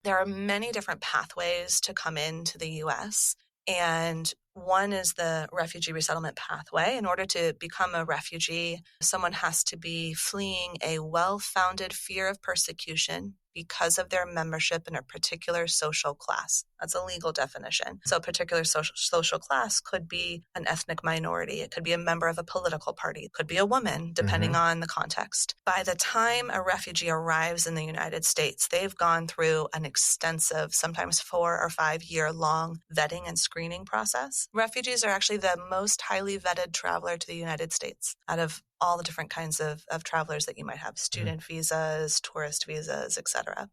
There are many different pathways to come into the U.S., and one is the refugee resettlement pathway. In order to become a refugee, someone has to be fleeing a well-founded fear of persecution because of their membership in a particular social class. That's a legal definition. So a particular social class could be an ethnic minority. It could be a member of a political party. It could be a woman, depending on the context. By the time a refugee arrives in the United States, they've gone through an extensive, sometimes 4 or 5 year long vetting and screening process. Refugees are actually the most highly vetted traveler to the United States out of all the different kinds of travelers that you might have, student visas, tourist visas, etc.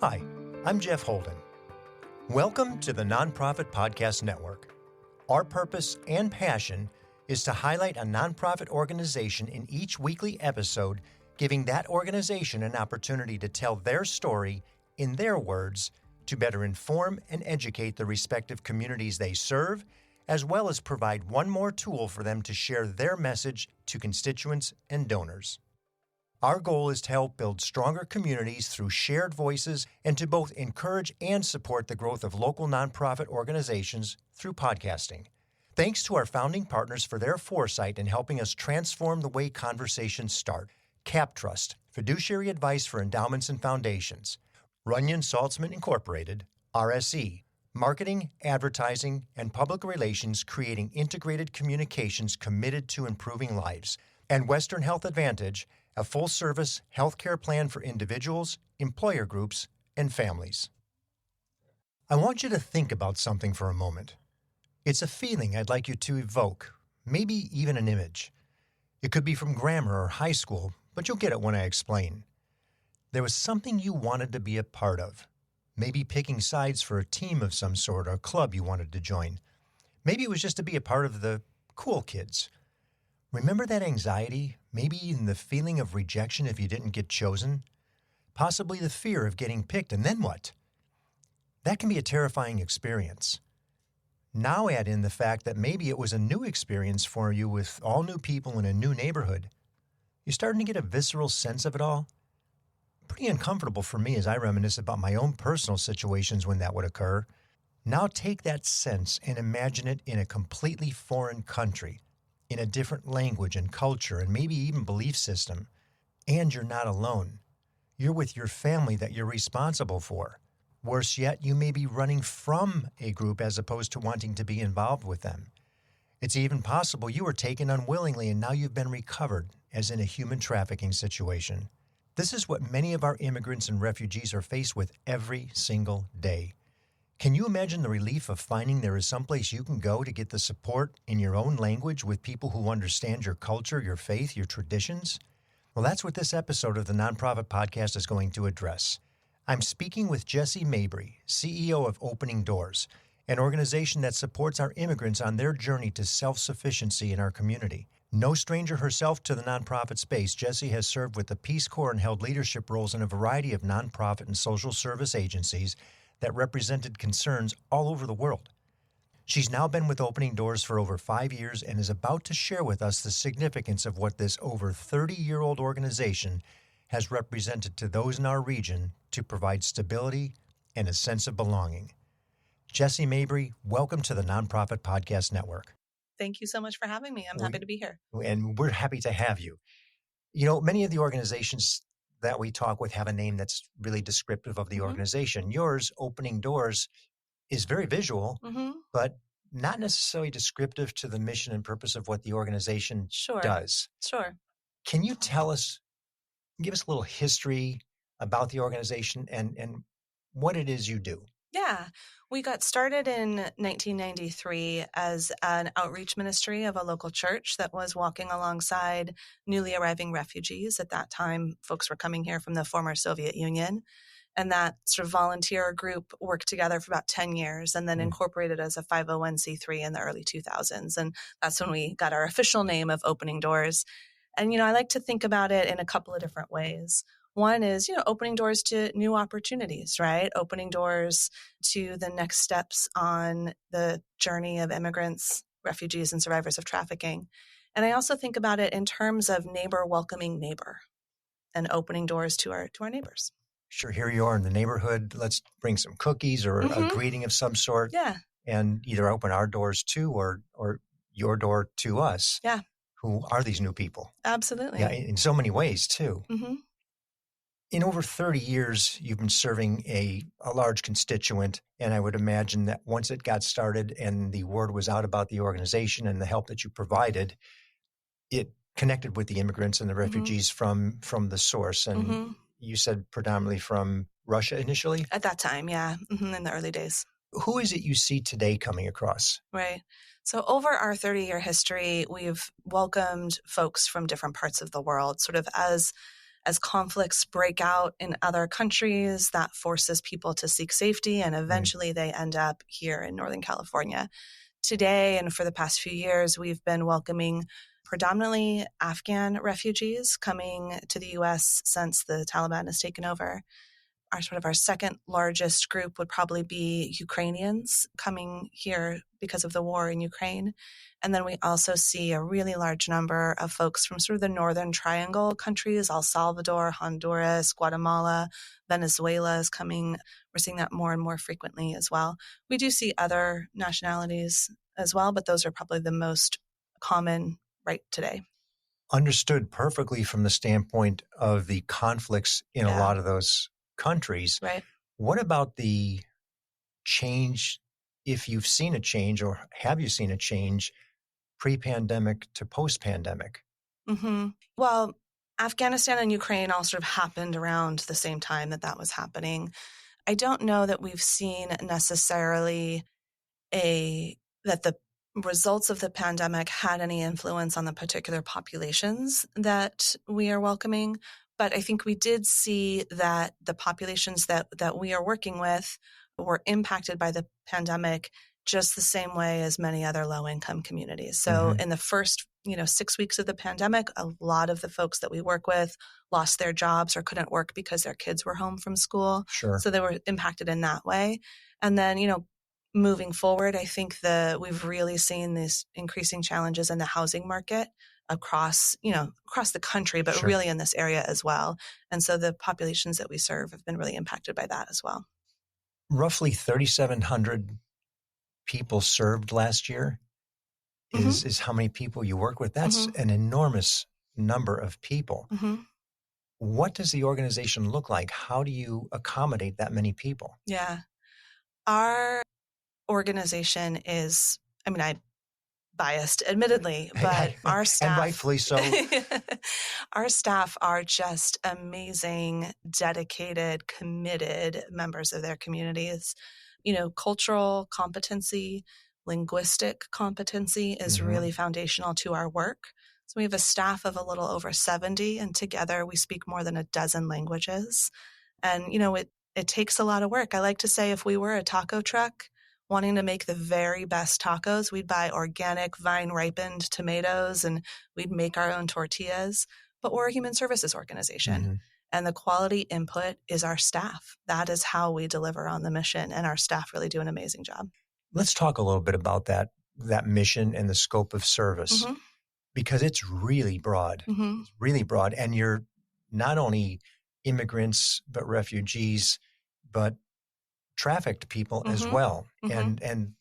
Hi, I'm Jeff Holden. Welcome to the Nonprofit Podcast Network. Our purpose and passion is to highlight a nonprofit organization in each weekly episode, giving that organization an opportunity to tell their story in their words to better inform and educate the respective communities they serve, as well as provide one more tool for them to share their message to constituents and donors. Our goal is to help build stronger communities through shared voices and to both encourage and support the growth of local nonprofit organizations through podcasting. Thanks to our founding partners for their foresight in helping us transform the way conversations start. CapTrust, fiduciary advice for endowments and foundations. Runyon Saltzman Incorporated, RSE, marketing, advertising, and public relations creating integrated communications committed to improving lives. And Western Health Advantage, a full-service healthcare plan for individuals, employer groups, and families. I want you to think about something for a moment. It's a feeling I'd like you to evoke, maybe even an image. It could be from grammar or high school, but you'll get it when I explain. There was something you wanted to be a part of, maybe picking sides for a team of some sort or a club you wanted to join. Maybe it was just to be a part of the cool kids. Remember that anxiety, maybe even the feeling of rejection if you didn't get chosen? Possibly the fear of getting picked, and then what? That can be a terrifying experience. Now add in the fact that maybe it was a new experience for you with all new people in a new neighborhood. You're starting to get a visceral sense of it all. Pretty uncomfortable for me as I reminisce about my own personal situations when that would occur. Now take that sense and imagine it in a completely foreign country, in a different language and culture and maybe even belief system. And you're not alone. You're with your family that you're responsible for. Worse yet, you may be running from a group as opposed to wanting to be involved with them. It's even possible you were taken unwillingly and now you've been recovered, as in a human trafficking situation. This is what many of our immigrants and refugees are faced with every single day. Can you imagine the relief of finding there is someplace you can go to get the support in your own language with people who understand your culture, your faith, your traditions? Well, that's what this episode of the Nonprofit Podcast is going to address. I'm speaking with Jessie Mabry, CEO of Opening Doors, an organization that supports our immigrants on their journey to self-sufficiency in our community. No stranger herself to the nonprofit space, Jessie has served with the Peace Corps and held leadership roles in a variety of nonprofit and social service agencies that represented concerns all over the world. She's now been with Opening Doors for over 5 years and is about to share with us the significance of what this over 30-year-old organization has represented to those in our region to provide stability and a sense of belonging. Jessie Mabry, welcome to the Nonprofit Podcast Network. Thank you so much for having me. I'm happy to be here. And we're happy to have you. You know, many of the organizations that we talk with have a name that's really descriptive of the organization. Yours, Opening Doors, is very visual, but not necessarily descriptive to the mission and purpose of what the organization does. Sure. Can you tell us, give us a little history about the organization and what it is you do? Yeah, we got started in 1993 as an outreach ministry of a local church that was walking alongside newly arriving refugees. At that time, folks were coming here from the former Soviet Union. And that sort of volunteer group worked together for about 10 years and then incorporated as a 501c3 in the early 2000s. And that's when we got our official name of Opening Doors. And, I like to think about it in a couple of different ways. One is, opening doors to new opportunities, right? Opening doors to the next steps on the journey of immigrants, refugees and survivors of trafficking. And I also think about it in terms of neighbor welcoming neighbor and opening doors to our neighbors. Sure, here you are in the neighborhood. Let's bring some cookies or a greeting of some sort. Yeah. And either open our doors to or your door to us. Yeah. Who are these new people? Absolutely. Yeah, in so many ways, too. Mm-hmm. In over 30 years, you've been serving a large constituent, and I would imagine that once it got started and the word was out about the organization and the help that you provided, it connected with the immigrants and the refugees from the source. And you said predominantly from Russia initially? At that time, yeah, in the early days. Who is it you see today coming across? Right. So over our 30-year history, we've welcomed folks from different parts of the world, sort of as conflicts break out in other countries, that forces people to seek safety, and eventually they end up here in Northern California. Today, and for the past few years, we've been welcoming predominantly Afghan refugees coming to the U.S. since the Taliban has taken over. Our second largest group would probably be Ukrainians coming here because of the war in Ukraine. And then we also see a really large number of folks from sort of the Northern Triangle countries, El Salvador, Honduras, Guatemala, Venezuela is coming. We're seeing that more and more frequently as well. We do see other nationalities as well, but those are probably the most common right today. Understood perfectly from the standpoint of the conflicts in a lot of those countries. Right. What about the change, if you've seen a change, or have you seen a change pre-pandemic to post-pandemic? Well, Afghanistan and Ukraine all sort of happened around the same time that was happening. I don't know that we've seen necessarily that the results of the pandemic had any influence on the particular populations that we are welcoming. But I think we did see that the populations that we are working with were impacted by the pandemic just the same way as many other low-income communities. So in the first 6 weeks of the pandemic, a lot of the folks that we work with lost their jobs or couldn't work because their kids were home from school. Sure. So they were impacted in that way. And then, moving forward, I think we've really seen these increasing challenges in the housing market across the country, but really in this area as well. And so the populations that we serve have been really impacted by that as well. Roughly 3,700 people served last year is how many people you work with. That's an enormous number of people. What does the organization look like? How do you accommodate that many people? Yeah. Our organization is, I'm biased, admittedly, but our staff, and rightfully so. Our staff are just amazing, dedicated, committed members of their communities. Cultural competency, linguistic competency is really foundational to our work. So we have a staff of a little over 70, and together we speak more than a dozen languages. And, it takes a lot of work. I like to say if we were a taco truck wanting to make the very best tacos, we'd buy organic vine-ripened tomatoes and we'd make our own tortillas. But we're a human services organization. And the quality input is our staff. That is how we deliver on the mission, and our staff really do an amazing job. Let's talk a little bit about that mission and the scope of service, because it's really broad. It's really broad. And you're not only immigrants, but refugees, but trafficked people as well. And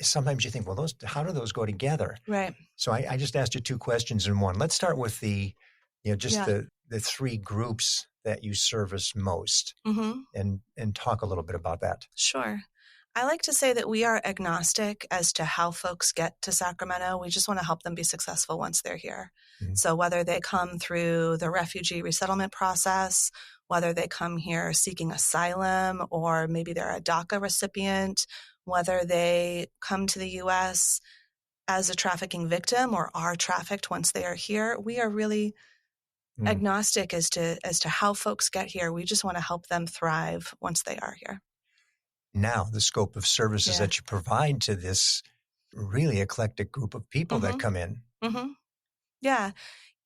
sometimes you think, well, how do those go together? Right. So I just asked you two questions in one. Let's start with the three groups that you service most, and talk a little bit about that. Sure. I like to say that we are agnostic as to how folks get to Sacramento. We just want to help them be successful once they're here. So whether they come through the refugee resettlement process, whether they come here seeking asylum, or maybe they're a DACA recipient, whether they come to the U.S. as a trafficking victim or are trafficked once they are here, we are really agnostic as to how folks get here. We just want to help them thrive once they are here. Now, the scope of services that you provide to this really eclectic group of people that come in. Yeah.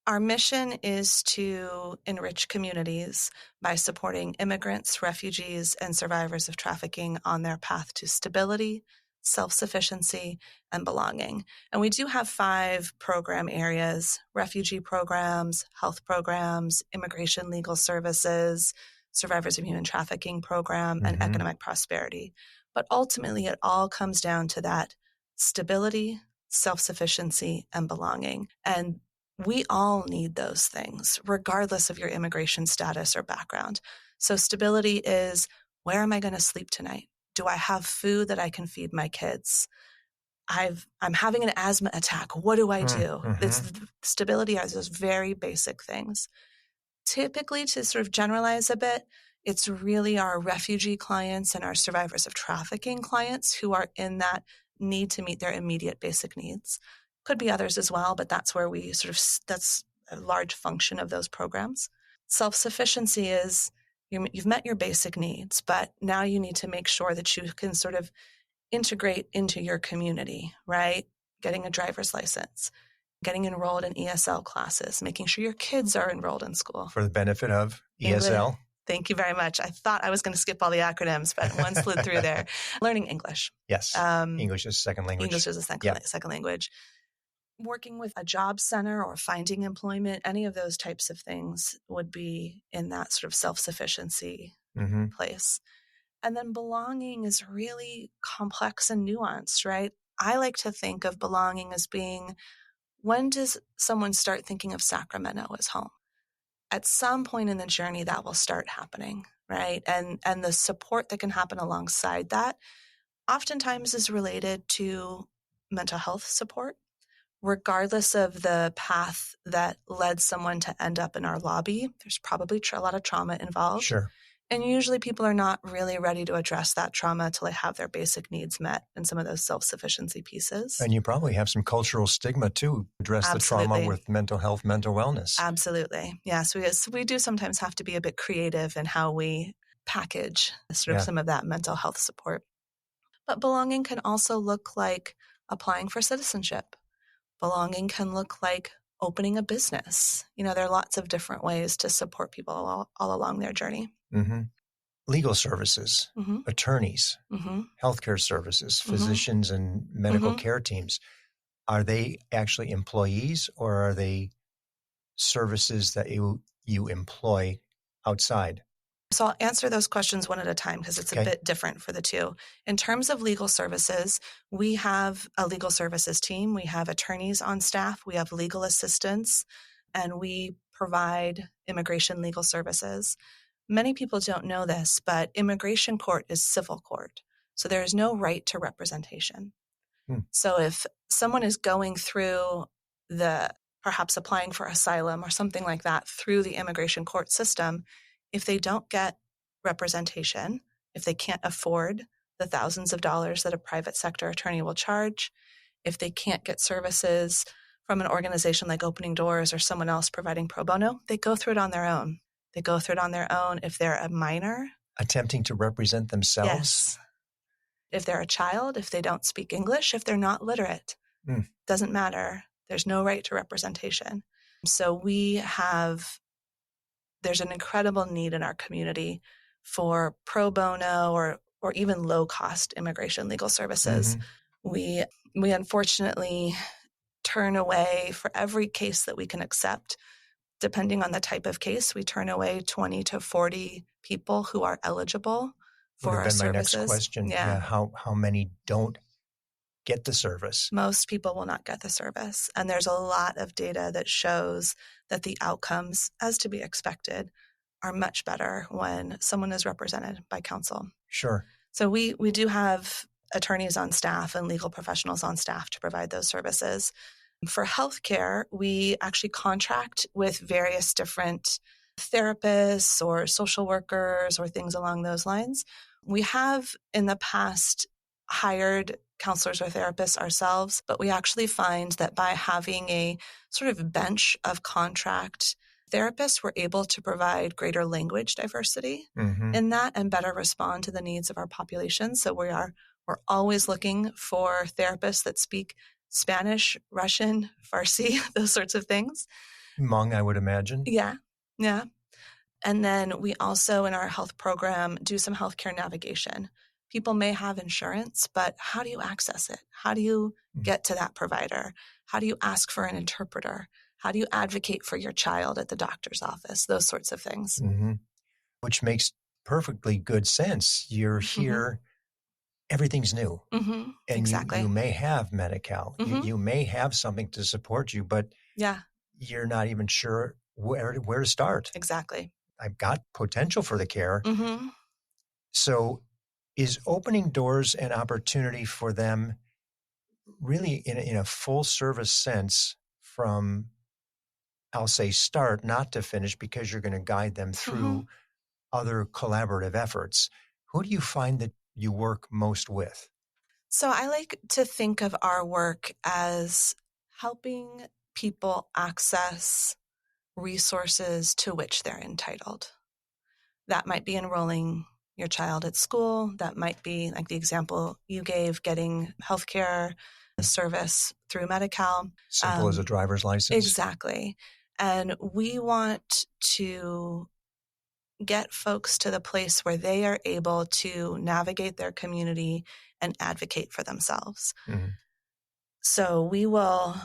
Our mission is to enrich communities by supporting immigrants, refugees, and survivors of trafficking on their path to stability, self-sufficiency, and belonging. And we do have 5 program areas: refugee programs, health programs, immigration legal services, survivors of human trafficking program, and economic prosperity. But ultimately, it all comes down to that stability, self-sufficiency, and belonging. And we all need those things, regardless of your immigration status or background. So stability is, where am I going to sleep tonight? Do I have food that I can feed my kids? I'm having an asthma attack. What do I do? It's stability are those very basic things. Typically, to sort of generalize a bit, it's really our refugee clients and our survivors of trafficking clients who are in that need to meet their immediate basic needs. Could be others as well, but that's where we that's a large function of those programs. Self-sufficiency is you've met your basic needs, but now you need to make sure that you can sort of integrate into your community, right? Getting a driver's license, getting enrolled in ESL classes, making sure your kids are enrolled in school. For the benefit of ESL. Thank you very much. I thought I was going to skip all the acronyms, but one slid through there. Learning English. Yes. English is a second language. English is a second language. Working with a job center or finding employment, any of those types of things would be in that sort of self-sufficiency place. And then belonging is really complex and nuanced, right? I like to think of belonging as being, when does someone start thinking of Sacramento as home? At some point in the journey, that will start happening, right? And the support that can happen alongside that oftentimes is related to mental health support, regardless of the path that led someone to end up in our lobby. There's probably a lot of trauma involved. Sure. And usually people are not really ready to address that trauma until they have their basic needs met and some of those self-sufficiency pieces. And you probably have some cultural stigma too, address the trauma with mental health, mental wellness. Absolutely. Yes, we do sometimes have to be a bit creative in how we package sort of some of that mental health support. But belonging can also look like applying for citizenship. Belonging can look like opening a business. There are lots of different ways to support people all along their journey. Legal services, attorneys, healthcare services, physicians and medical care teams. Are they actually employees, or are they services that you employ outside? So I'll answer those questions one at a time because it's a bit different for the two. In terms of legal services, we have a legal services team. We have attorneys on staff. We have legal assistants, and we provide immigration legal services. Many people don't know this, but immigration court is civil court. So there is no right to representation. So if someone is going through perhaps applying for asylum or something like that through the immigration court system, if they don't get representation, if they can't afford the thousands of dollars that a private sector attorney will charge, if they can't get services from an organization like Opening Doors or someone else providing pro bono, they go through it on their own. They go through it on their own if they're a minor. Attempting to represent themselves? Yes. If they're a child, if they don't speak English, if they're not literate, doesn't matter. There's no right to representation. So there's an incredible need in our community for pro bono or even low-cost immigration legal services. We unfortunately turn away, for every case that we can accept, depending on the type of case, we turn away 20 to 40 people who are eligible for our services. Would have been my next question. Yeah. How many don't get the service? Most people will not get the service. And there's a lot of data that shows that the outcomes, as to be expected, are much better when someone is represented by counsel. Sure. So we do have attorneys on staff and legal professionals on staff to provide those services. For healthcare, we actually contract with various different therapists or social workers or things along those lines. We have in the past hired counselors or therapists ourselves, but we actually find that by having a sort of bench of contract therapists, we're able to provide greater language diversity in that and better respond to the needs of our population. So we're always looking for therapists that speak Spanish, Russian, Farsi, those sorts of things. Hmong, I would imagine. Yeah. And then we also in our health program do some healthcare navigation. People may have insurance, but how do you access it? How do you get to that provider? How do you ask for an interpreter? How do you advocate for your child at the doctor's office? Those sorts of things. Mm-hmm. Which makes perfectly good sense. You're here, everything's new. Mm-hmm. And Exactly. you may have Medi-Cal. Mm-hmm. You may have something to support you, but yeah, you're not even sure where to start. exactly. I've got potential for the care. Mm-hmm. So is opening doors an opportunity for them really in a full service sense from, I'll say, start, not to finish, because you're going to guide them through other collaborative efforts? Who do you find that you work most with? So I like to think of our work as helping people access resources to which they're entitled. That might be enrolling your child at school. That might be, like the example you gave, getting healthcare service through Medi-Cal. Simple as a driver's license. Exactly. And we want to get folks to the place where they are able to navigate their community and advocate for themselves. Mm-hmm. So we will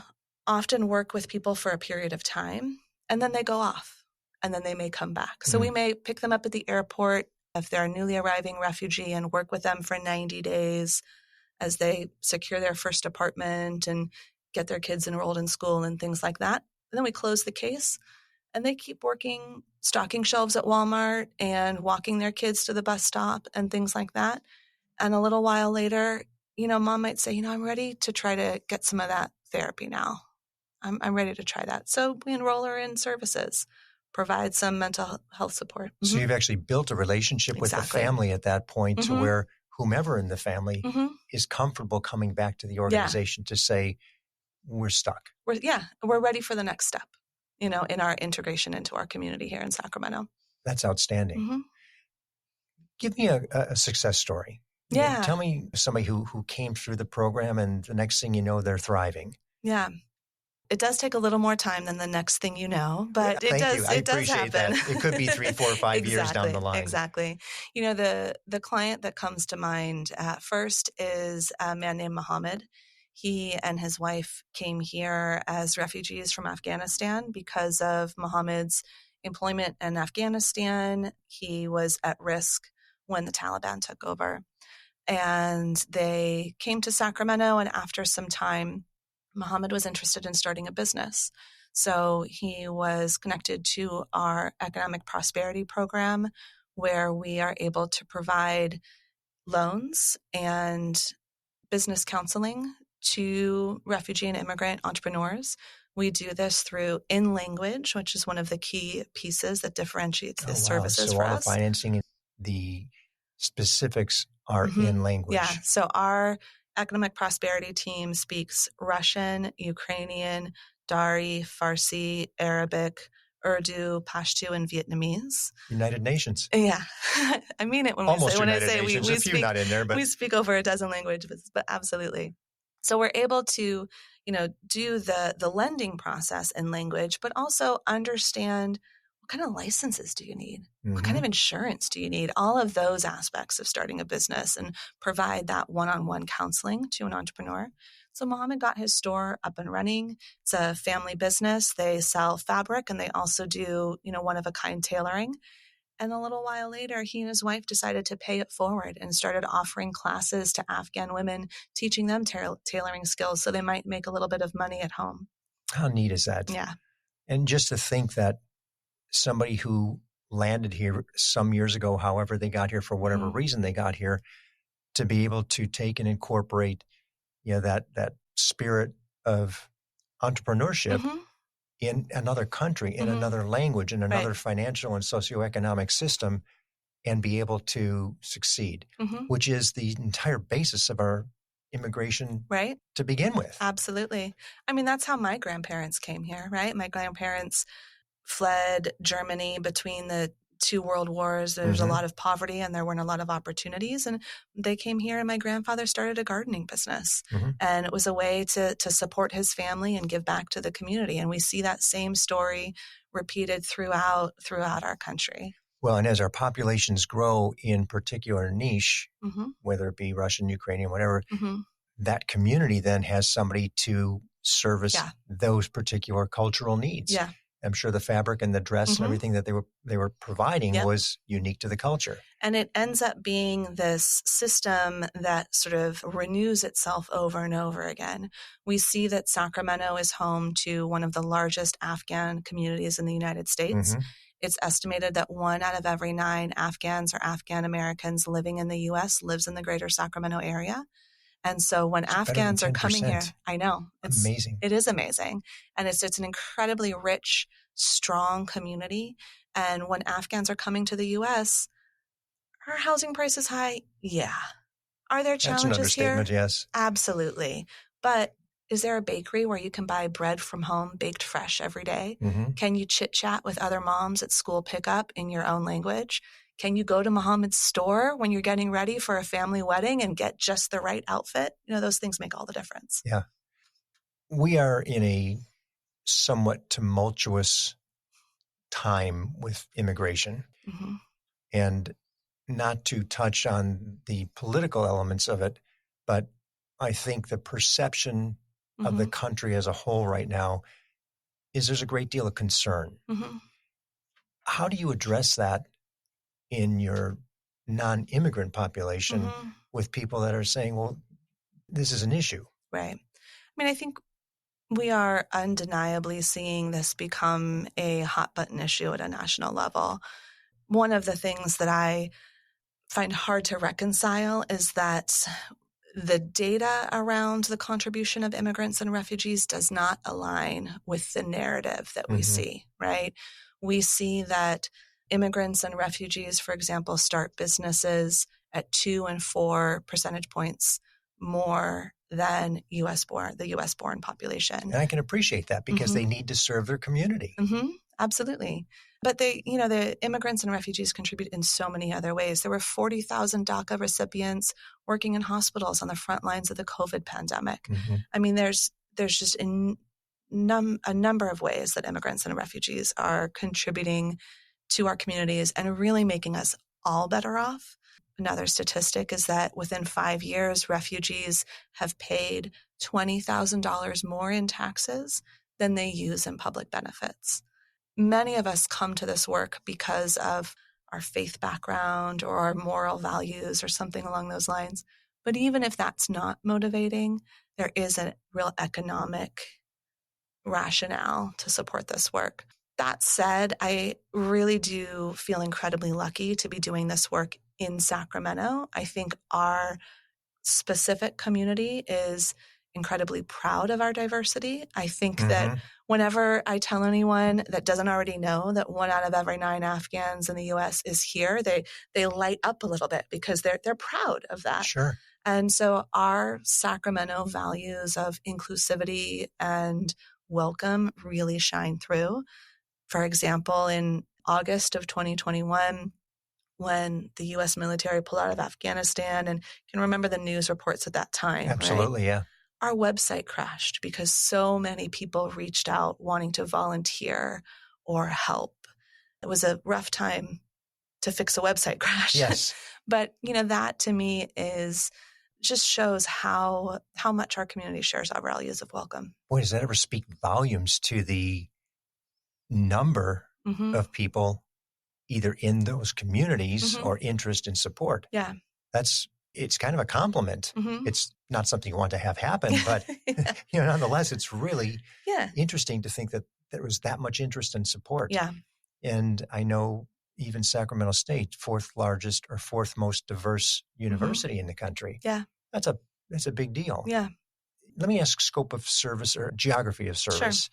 often work with people for a period of time, and then they go off, and then they may come back. So we may pick them up at the airport if they're a newly arriving refugee and work with them for 90 days as they secure their first apartment and get their kids enrolled in school and things like that. And then we close the case, and they keep working, stocking shelves at Walmart and walking their kids to the bus stop and things like that. And a little while later, mom might say, I'm ready to try to get some of that therapy now. I'm ready to try that. So we enroll her in services, provide some mental health support. Mm-hmm. So you've actually built a relationship with the family at that point to where whomever in the family is comfortable coming back to the organization to say, we're stuck. We're ready for the next step, in our integration into our community here in Sacramento. That's outstanding. Mm-hmm. Give me a success story. Yeah. Tell me somebody who came through the program and the next thing you know, they're thriving. Yeah. It does take a little more time than the next thing you know, but it does happen. That. It could be 3, 4, 5 years down the line. Exactly. The client that comes to mind at first is a man named Mohammed. He and his wife came here as refugees from Afghanistan because of Mohammed's employment in Afghanistan. He was at risk when the Taliban took over. And they came to Sacramento, and after some time, Mohammed was interested in starting a business. So he was connected to our economic prosperity program, where we are able to provide loans and business counseling to refugee and immigrant entrepreneurs. We do this through in language, which is one of the key pieces that differentiates the services for us. So all the financing, the specifics are in language. Yeah. So our economic prosperity team speaks Russian, Ukrainian, Dari, Farsi, Arabic, Urdu, Pashto, and Vietnamese. United Nations. Yeah. I mean it when I say we speak, not in there, but we speak over a dozen languages, but absolutely. So we're able to, do the lending process in language, but also understand what kind of licenses do you need? What kind of insurance do you need? All of those aspects of starting a business, and provide that one-on-one counseling to an entrepreneur. So Mohammed got his store up and running. It's a family business. They sell fabric, and they also do, one-of-a-kind tailoring. And a little while later, he and his wife decided to pay it forward and started offering classes to Afghan women, teaching them tailoring skills so they might make a little bit of money at home. How neat is that? Yeah. And just to think that somebody who landed here some years ago, however they got here, for whatever reason they got here, to be able to take and incorporate, that spirit of entrepreneurship in another country, in another language, in another financial and socioeconomic system, and be able to succeed, which is the entire basis of our immigration to begin with. Absolutely. I mean, that's how my grandparents came here, right? My grandparents fled Germany between the two world wars. There's a lot of poverty, and there weren't a lot of opportunities. And they came here, and my grandfather started a gardening business. And it was a way to support his family and give back to the community. And we see that same story repeated throughout our country. Well, and as our populations grow in particular niche, Mm-hmm. whether it be Russian, Ukrainian, whatever, Mm-hmm. that community then has somebody to service Yeah. those particular cultural needs. Yeah. I'm sure the fabric and the dress and Mm-hmm. everything that they were providing Yep. was unique to the culture. And it ends up being this system that sort of renews itself over and over again. We see that Sacramento is home to one of the largest Afghan communities in the United States. Mm-hmm. It's estimated that 1 out of every 9 Afghans or Afghan Americans living in the U.S. lives in the greater Sacramento area. And so when It's better than Afghans are coming 10%. here, I know Amazing. it is amazing. And it's an incredibly rich, strong community. And when Afghans are coming to the U.S., are housing prices high? Yeah. Are there That's an challenges here? understatement, yes. Absolutely. But is there a bakery where you can buy bread from home baked fresh every day? Mm-hmm. Can you chit chat with other moms at school pickup in your own language? Can you go to Muhammad's store when you're getting ready for a family wedding and get just the right outfit? Those things make all the difference. Yeah. We are in a somewhat tumultuous time with immigration. Mm-hmm. And not to touch on the political elements of it, but I think the perception of the country as a whole right now is there's a great deal of concern. Mm-hmm. How do you address that in your non-immigrant population Mm-hmm. with people that are saying, well, this is an issue? Right. I think we are undeniably seeing this become a hot button issue at a national level. One of the things that I find hard to reconcile is that the data around the contribution of immigrants and refugees does not align with the narrative that we see, right? We see that immigrants and refugees, for example, start businesses at 2 and 4 percentage points more than the U.S. born population. And I can appreciate that because they need to serve their community. Mm-hmm. Absolutely. But the immigrants and refugees contribute in so many other ways. There were 40,000 DACA recipients working in hospitals on the front lines of the COVID pandemic. Mm-hmm. There's just a number of ways that immigrants and refugees are contributing to our communities and really making us all better off. Another statistic is that within 5 years, refugees have paid $20,000 more in taxes than they use in public benefits. Many of us come to this work because of our faith background or our moral values or something along those lines. But even if that's not motivating, there is a real economic rationale to support this work. That said, I really do feel incredibly lucky to be doing this work in Sacramento. I think our specific community is incredibly proud of our diversity. I think that whenever I tell anyone that doesn't already know that 1 out of every 9 Afghans in the U.S. is here, they light up a little bit because they're proud of that. Sure. And so our Sacramento values of inclusivity and welcome really shine through. For example, in August of 2021, when the U.S. military pulled out of Afghanistan, and you can remember the news reports at that time. Absolutely, right? Yeah. Our website crashed because so many people reached out wanting to volunteer or help. It was a rough time to fix a website crash. Yes. But, that to me just shows how much our community shares our values of welcome. Boy, does that ever speak volumes to the number of people either in those communities or interest and support. Yeah. It's kind of a compliment. It's not something you want to have happen, but nonetheless, it's really interesting to think that there was that much interest and support. Yeah. And I know even Sacramento State, 4th largest or 4th most diverse university in the country. Yeah. That's a big deal. Yeah. Let me ask scope of service or geography of service. Sure.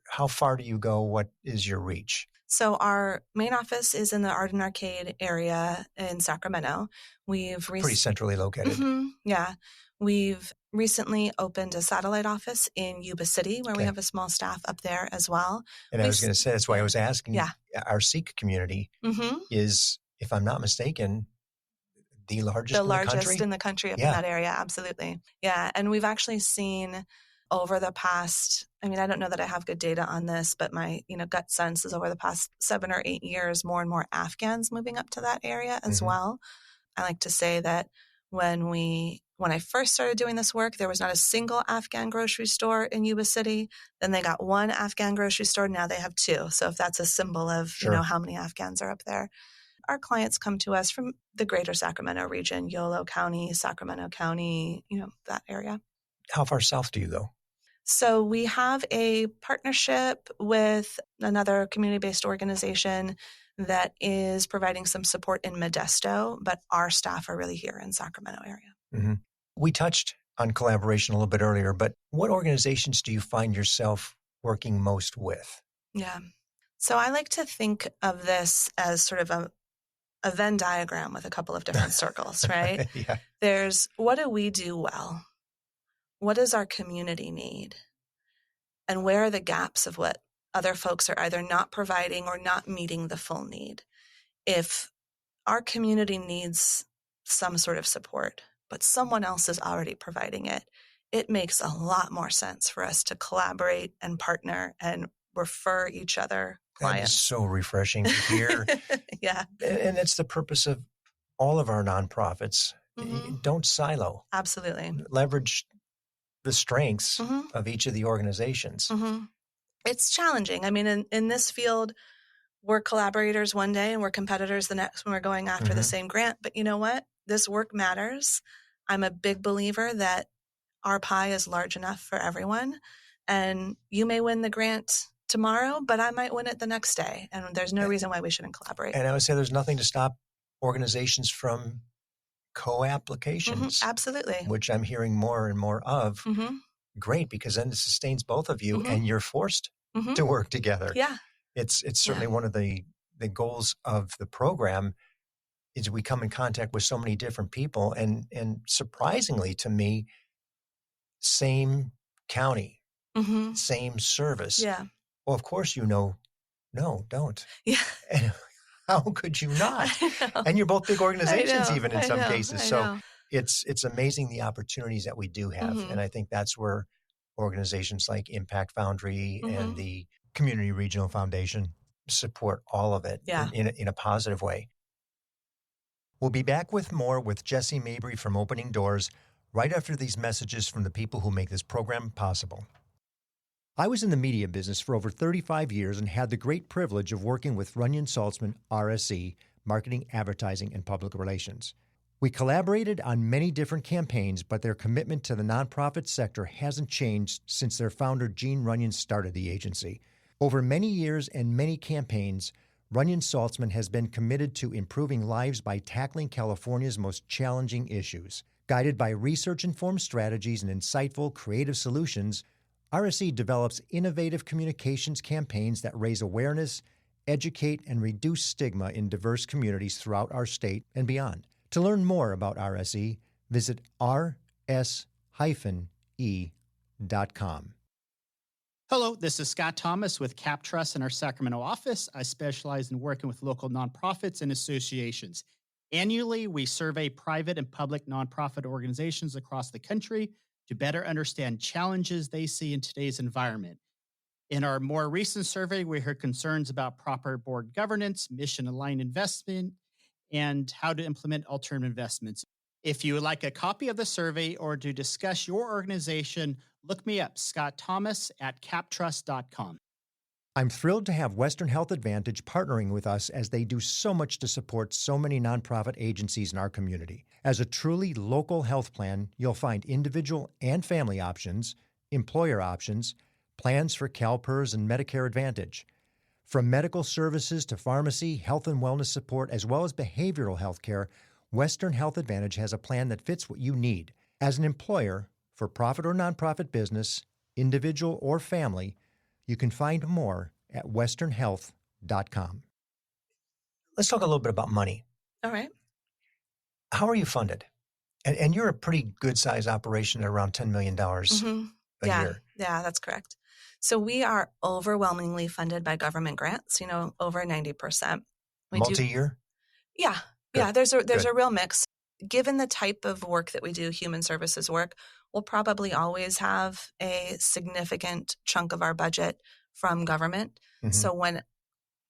How far do you go? What is your reach? So our main office is in the Arden Arcade area in Sacramento. Pretty centrally located. Yeah. We've recently opened a satellite office in Yuba City where we have a small staff up there as well. And I was going to say, that's why I was asking. Yeah. Our Sikh community is, if I'm not mistaken, the largest in the country? in the country up in that area. Absolutely. Yeah. And we've actually seen over the past, I mean, I don't know that I have good data on this, but my, gut sense is over the past 7 or 8 years, more and more Afghans moving up to that area as well. I like to say that when I first started doing this work, there was not a single Afghan grocery store in Yuba City. Then they got one Afghan grocery store. Now they have two. So if that's a symbol of, Sure. how many Afghans are up there. Our clients come to us from the greater Sacramento region, Yolo County, Sacramento County, that area. How far south do you go? So we have a partnership with another community-based organization that is providing some support in Modesto, but our staff are really here in Sacramento area. We touched on collaboration a little bit earlier, but what organizations do you find yourself working most with? Yeah. So I like to think of this as sort of a Venn diagram with a couple of different circles, right? Yeah. There's what do we do well? What does our community need? And where are the gaps of what other folks are either not providing or not meeting the full need? If our community needs some sort of support, but someone else is already providing it, it makes a lot more sense for us to collaborate and partner and refer each other clients. That is so refreshing to hear. Yeah. And it's the purpose of all of our nonprofits. Don't silo. Absolutely. Leverage the strengths of each of the organizations. It's challenging. I mean, in this field, we're collaborators one day and we're competitors the next when we're going after the same grant. But you know what? This work matters. I'm a big believer that our pie is large enough for everyone. And you may win the grant tomorrow, but I might win it the next day. And there's no reason why we shouldn't collaborate. And I would say there's nothing to stop organizations from co-applications. Absolutely. Which I'm hearing more and more of. Great, because then it sustains both of you and you're forced to work together. Yeah. It's certainly one of the goals of the program is we come in contact with so many different people and surprisingly to me, same county, same service. Yeah. Well, of course, no, don't. Yeah. And how could you not? And you're both big organizations even in some cases. So it's amazing the opportunities that we do have. And I think that's where organizations like Impact Foundry and the Community Regional Foundation support all of it in a positive way. We'll be back with more with Jessie Mabry from Opening Doors right after these messages from the people who make this program possible. I was in the media business for over 35 years and had the great privilege of working with Runyon Saltzman, RSE, Marketing, Advertising, and Public Relations. We collaborated on many different campaigns, but their commitment to the nonprofit sector hasn't changed since their founder, Gene Runyon, started the agency. Over many years and many campaigns, Runyon Saltzman has been committed to improving lives by tackling California's most challenging issues. Guided by research-informed strategies and insightful, creative solutions, RSE develops innovative communications campaigns that raise awareness, educate, and reduce stigma in diverse communities throughout our state and beyond. To learn more about RSE, visit rs-e.com. Hello, this is Scott Thomas with Cap Trust in our Sacramento office. I specialize in working with local nonprofits and associations. Annually, we survey private and public nonprofit organizations across the country to better understand challenges they see in today's environment. In our more recent survey, we heard concerns about proper board governance, mission-aligned investment, and how to implement alternative investments. If you would like a copy of the survey or to discuss your organization, look me up, Scott Thomas at captrust.com. I'm thrilled to have Western Health Advantage partnering with us as they do so much to support so many nonprofit agencies in our community. As a truly local health plan, you'll find individual and family options, employer options, plans for CalPERS and Medicare Advantage. From medical services to pharmacy, health and wellness support, as well as behavioral health care, Western Health Advantage has a plan that fits what you need. As an employer, for profit or nonprofit business, individual or family, you can find more at westernhealth.com. Let's talk a little bit about money. All right. How are you funded? And you're a pretty good-sized operation at around $10 million a year. Yeah, that's correct. So we are overwhelmingly funded by government grants, over 90%. Multi-year? Yeah. Good. Yeah, there's a real mix. given the type of work that we do, human services work, we'll probably always have a significant chunk of our budget from government. So when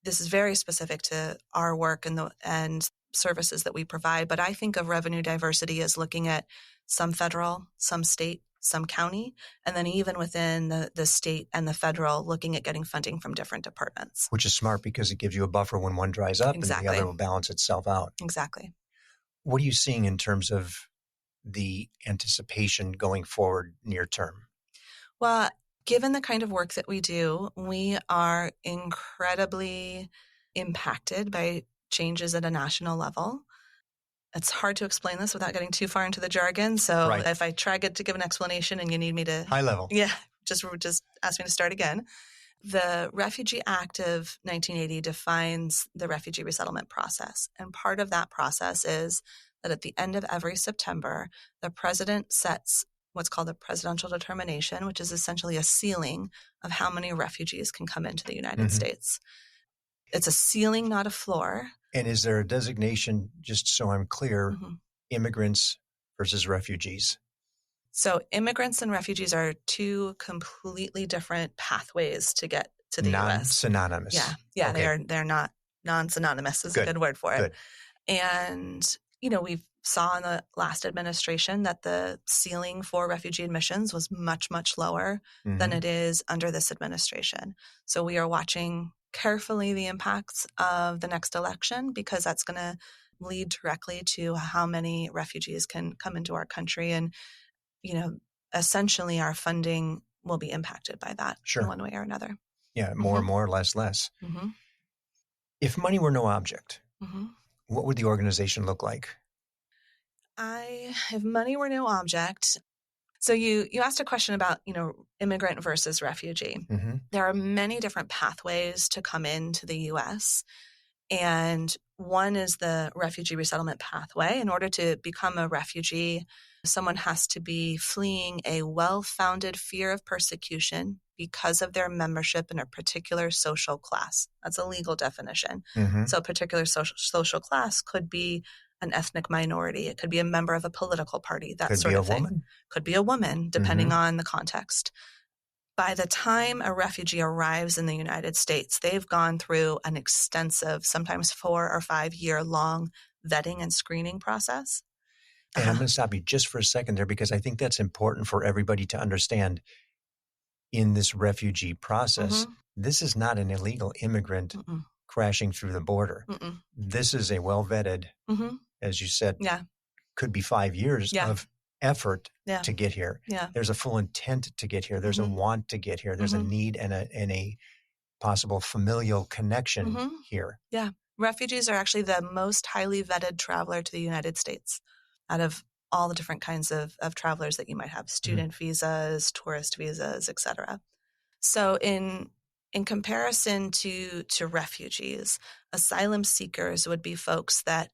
this is very specific to our work and services that we provide, but I think of revenue diversity as looking at some federal, some state, some county, and then even within the state and the federal, looking at getting funding from different departments. Which is smart because it gives you a buffer when one dries up and the other will balance itself out. Exactly. What are you seeing in terms of the anticipation going forward near term? Well, given the kind of work that we do, we are incredibly impacted by changes at a national level. It's hard to explain this without getting too far into the jargon. So if I try to give an explanation and you need me to... High level. Yeah, just ask me to start again. The Refugee Act of 1980 defines the refugee resettlement process. And part of that process is that at the end of every September, the president sets what's called a presidential determination, which is essentially a ceiling of how many refugees can come into the United States. It's a ceiling, not a floor. And is there a designation, just so I'm clear, immigrants versus refugees? So immigrants and refugees are two completely different pathways to get to the U.S. Non-synonymous. Yeah, okay. They're not non-synonymous is a good word for it. Good. And, we saw in the last administration that the ceiling for refugee admissions was much, much lower than it is under this administration. So we are watching carefully the impacts of the next election because that's going to lead directly to how many refugees can come into our country. And, essentially our funding will be impacted by that in one way or another. Yeah, more and more, less. If money were no object, what would the organization look like? If money were no object, so you asked a question about, immigrant versus refugee. There are many different pathways to come into the U.S., and one is the refugee resettlement pathway. In order to become a refugee, someone has to be fleeing a well-founded fear of persecution because of their membership in a particular social class. That's a legal definition. So a particular social class could be an ethnic minority. It could be a member of a political party, that sort of thing. Woman. Could be a woman, depending on the context. By the time a refugee arrives in the United States, they've gone through an extensive, sometimes 4 or 5 year long vetting and screening process. And I'm going to stop you just for a second there because I think that's important for everybody to understand. In this refugee process, this is not an illegal immigrant crashing through the border. This is a well-vetted, as you said, could be 5 years of effort to get here. There's a full intent to get here. There's a want to get here. There's a need and a possible familial connection here. Yeah. Refugees are actually the most highly vetted traveler to the United States out of all the different kinds of travelers that you might have, student visas, tourist visas, et cetera. So in comparison to refugees, asylum seekers would be folks that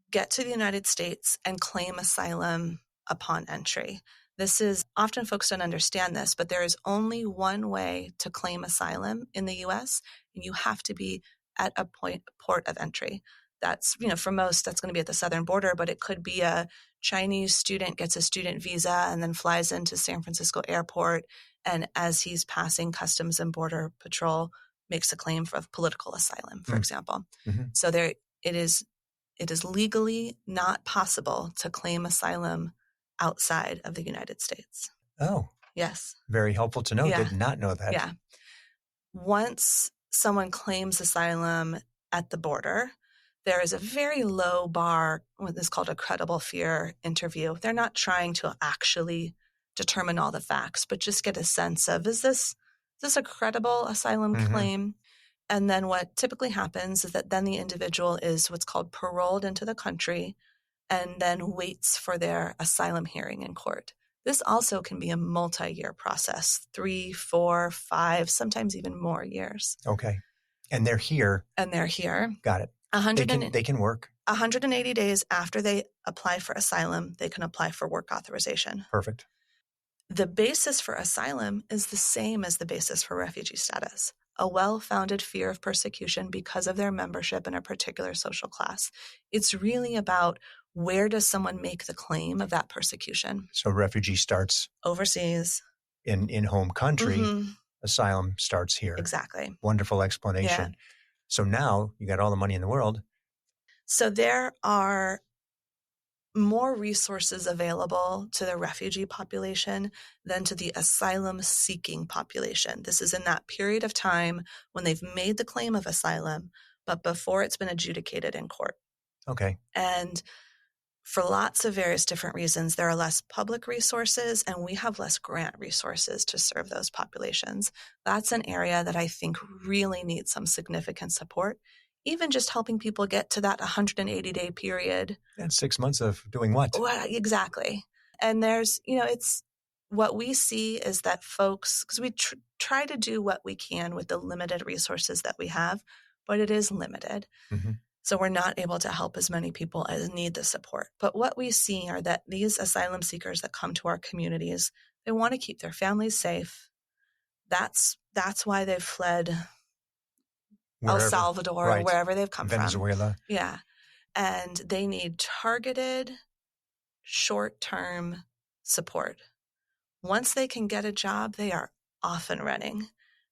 get to the United States and claim asylum upon entry. This is often folks don't understand this, but there is only one way to claim asylum in the U.S., and you have to be at a port of entry. That's, for most, that's going to be at the southern border, but it could be a Chinese student gets a student visa and then flies into San Francisco airport. And as he's passing Customs and Border Patrol, makes a claim for political asylum, for example. So it is legally not possible to claim asylum outside of the United States. Oh. Yes. Very helpful to know. Yeah. Did not know that. Yeah. Once someone claims asylum at the border, there is a very low bar, what is called a credible fear interview. They're not trying to actually determine all the facts, but just get a sense of, is this a credible asylum claim? And then what typically happens is that then the individual is what's called paroled into the country and then waits for their asylum hearing in court. This also can be a multi-year process, 3, 4, 5, sometimes even more years. Okay. And they're here. Got it. They can work. 180 days after they apply for asylum, they can apply for work authorization. Perfect. The basis for asylum is the same as the basis for refugee status, a well-founded fear of persecution because of their membership in a particular social class. It's really about where does someone make the claim of that persecution? So refugee starts Overseas. in home country. Mm-hmm. Asylum starts here. Exactly. Wonderful explanation. Yeah. So now you got all the money in the world. So there are more resources available to the refugee population than to the asylum seeking population. This is in that period of time when they've made the claim of asylum, but before it's been adjudicated in court. Okay. And for lots of various different reasons, there are less public resources and we have less grant resources to serve those populations. That's an area that I think really needs some significant support, even just helping people get to that 180-day period. And 6 months of doing what? Well, exactly. And there's, it's what we see is that folks, because we try to do what we can with the limited resources that we have, but it is limited. Mm-hmm. So we're not able to help as many people as need the support. But what we see are that these asylum seekers that come to our communities, they want to keep their families safe. That's why they've fled Wherever, El Salvador, right. Wherever they've come Venezuela. from. Yeah. And they need targeted, short-term support. Once they can get a job, they are off and running,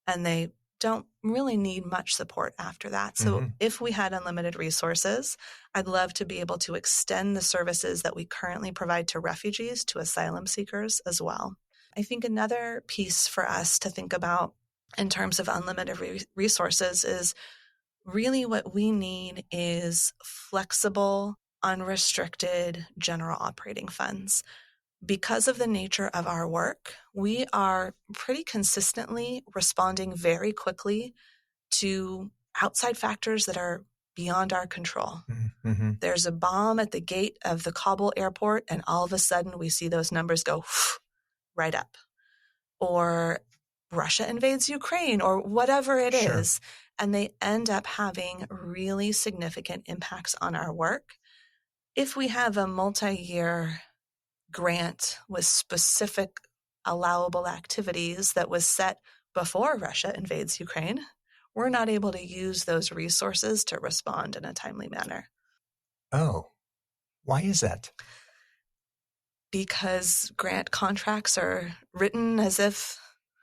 and they don't really need much support after that. So if we had unlimited resources, I'd love to be able to extend the services that we currently provide to refugees to asylum seekers as well. I think another piece for us to think about in terms of unlimited resources is really what we need is flexible, unrestricted general operating funds. Because of the nature of our work, we are pretty consistently responding very quickly to outside factors that are beyond our control. Mm-hmm. There's a bomb at the gate of the Kabul airport, and all of a sudden we see those numbers go right up. Or Russia invades Ukraine, or whatever it is, and they end up having really significant impacts on our work. If we have a multi-year grant with specific allowable activities that was set before Russia invades Ukraine, we're not able to use those resources to respond in a timely manner. Oh, why is that? Because grant contracts are written as if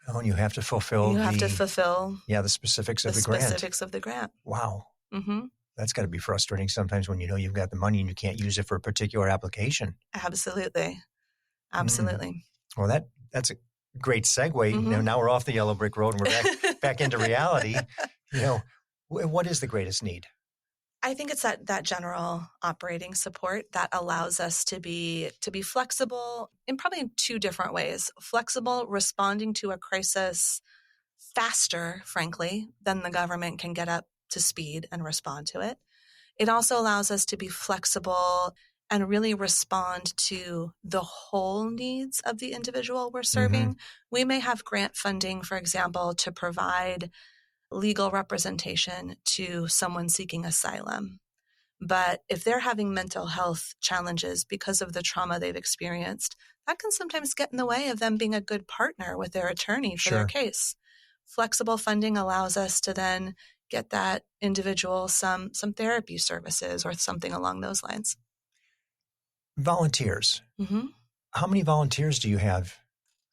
and you have to fulfill the specifics of the grant. Specifics of the grant. Wow. Mm-hmm. That's got to be frustrating sometimes when you know you've got the money and you can't use it for a particular application. Absolutely. Well, that's a great segue. Now we're off the yellow brick road and we're back into reality. What is the greatest need? I think it's that general operating support that allows us to be flexible in probably two different ways. Flexible, responding to a crisis faster, frankly, than the government can get up to speed and respond to it. It also allows us to be flexible and really respond to the whole needs of the individual we're serving. We may have grant funding, for example, to provide legal representation to someone seeking asylum. But if they're having mental health challenges because of the trauma they've experienced, that can sometimes get in the way of them being a good partner with their attorney for their case. Flexible funding allows us to then get that individual some therapy services or something along those lines. Volunteers. How many volunteers do you have?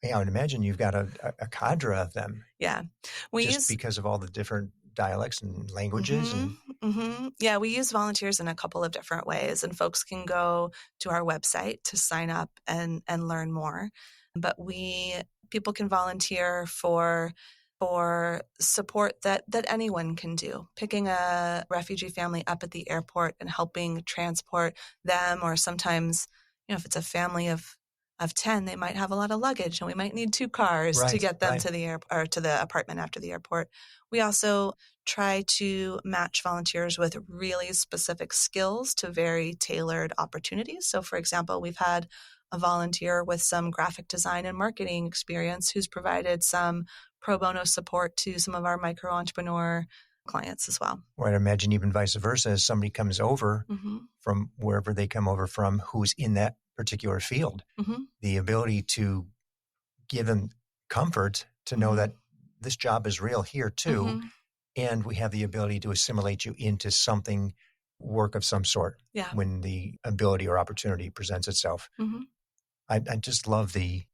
I would imagine you've got a cadre of them. Yeah. Because of all the different dialects and languages. Yeah, we use volunteers in a couple of different ways, and folks can go to our website to sign up and learn more. But people can volunteer for support that anyone can do. Picking a refugee family up at the airport and helping transport them, or sometimes, if it's a family of 10, they might have a lot of luggage and we might need 2 cars to get them to the or to the apartment after the airport. We also try to match volunteers with really specific skills to very tailored opportunities. So for example, we've had a volunteer with some graphic design and marketing experience who's provided some pro bono support to some of our micro entrepreneur clients as well. Or I'd imagine even vice versa, as somebody comes over from wherever they come over from who's in that particular field, the ability to give them comfort to know that this job is real here too, and we have the ability to assimilate you into something work of some sort Yeah. when the ability or opportunity presents itself. Mm-hmm. I just love the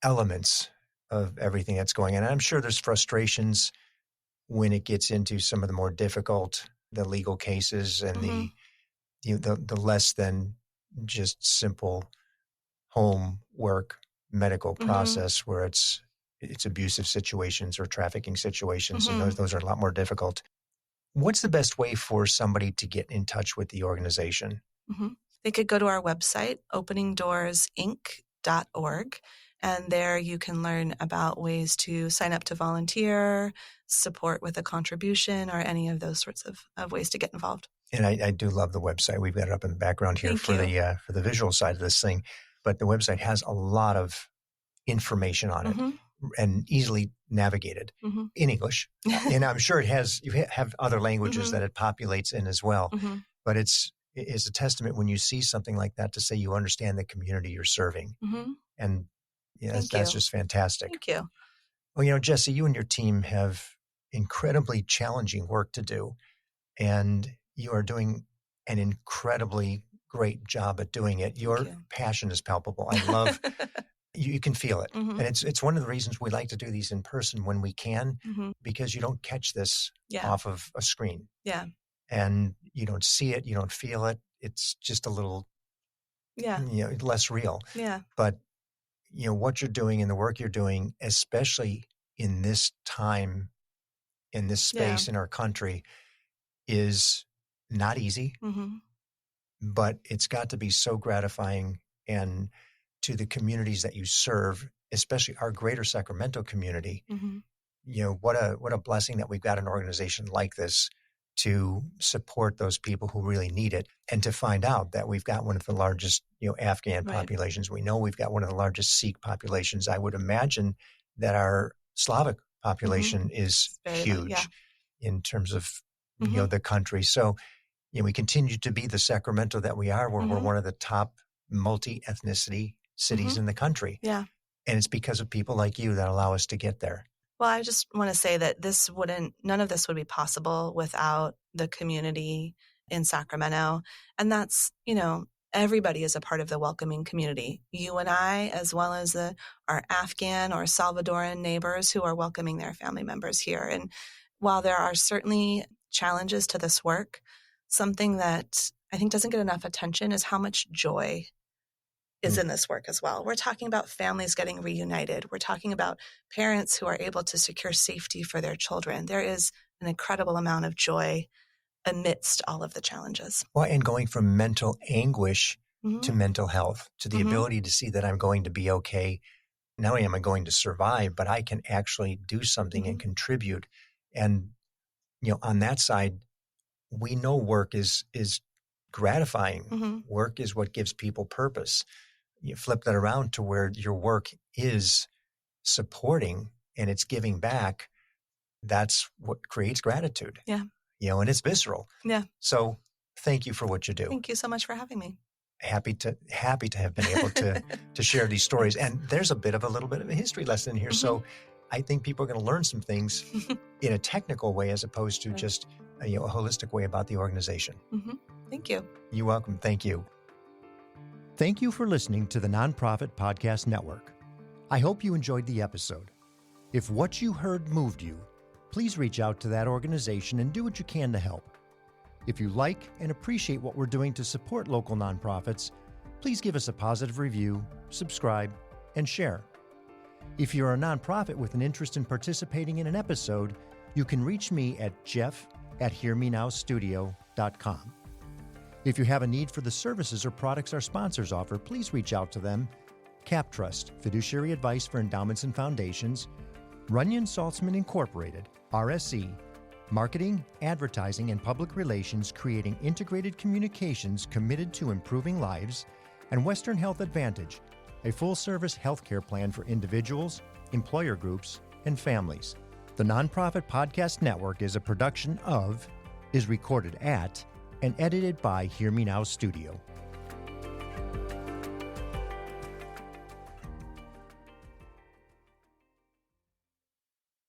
elements of everything that's going on. And I'm sure there's frustrations when it gets into some of the more difficult, the legal cases and the less than just simple home work medical process where it's abusive situations or trafficking situations, and those are a lot more difficult. What's the best way for somebody to get in touch with the organization? They could go to our website, openingdoorsinc.org, and there you can learn about ways to sign up to volunteer, support with a contribution, or any of those sorts of ways to get involved. And I do love the website. We've got it up in the background here for the visual side of this thing. But the website has a lot of information on it and easily navigated in English. And I'm sure you have other languages that it populates in as well. But it's a testament when you see something like that to say you understand the community you're serving. And that's just fantastic. Thank you. Well, Jessie, you and your team have incredibly challenging work to do. And you are doing an incredibly great job at doing it. Your passion is palpable. I love you can feel it. And it's one of the reasons we like to do these in person when we can, because you don't catch this off of a screen. Yeah. And you don't see it, you don't feel it. It's just a little less real. Yeah. But what you're doing and the work you're doing, especially in this time, in this space in our country, is not easy, but it's got to be so gratifying. And to the communities that you serve, especially our greater Sacramento community, what a blessing that we've got an organization like this to support those people who really need it, and to find out that we've got one of the largest, Afghan populations. We know we've got one of the largest Sikh populations. I would imagine that our Slavic population is huge in terms of the country. So, we continue to be the Sacramento that we are, where we're one of the top multi-ethnicity cities in the country. Yeah. And it's because of people like you that allow us to get there. Well, I just want to say that none of this would be possible without the community in Sacramento. And that's, everybody is a part of the welcoming community. You and I, as well as our Afghan or Salvadoran neighbors who are welcoming their family members here. And while there are certainly challenges to this work, something that I think doesn't get enough attention is how much joy is in this work as well. We're talking about families getting reunited. We're talking about parents who are able to secure safety for their children. There is an incredible amount of joy amidst all of the challenges. Well, and going from mental anguish to mental health, to the ability to see that I'm going to be okay. Not only am I going to survive, but I can actually do something and contribute. And, on that side, we know work is gratifying. Work is what gives people purpose. You flip that around to where your work is supporting and it's giving back. That's what creates gratitude. Yeah. And it's visceral. Yeah. So thank you for what you do. Thank you so much for having me. Happy to have been able to share these stories. And there's a little bit of a history lesson here. So I think people are going to learn some things in a technical way as opposed to just a holistic way about the organization. Thank you. You're welcome. Thank you. Thank you for listening to the Nonprofit Podcast Network. I hope you enjoyed the episode. If what you heard moved you, please reach out to that organization and do what you can to help. If you like and appreciate what we're doing to support local nonprofits, please give us a positive review, subscribe, and share. If you're a nonprofit with an interest in participating in an episode, you can reach me at jeff@hearmenowstudio.com. If you have a need for the services or products our sponsors offer, please reach out to them. CapTrust, fiduciary advice for endowments and foundations. Runyon Saltzman Incorporated, RSC, marketing, advertising, and public relations, creating integrated communications committed to improving lives. And Western Health Advantage, a full-service healthcare plan for individuals, employer groups, and families. The Nonprofit Podcast Network is a production of, is recorded at, and edited by Hear Me Now Studio.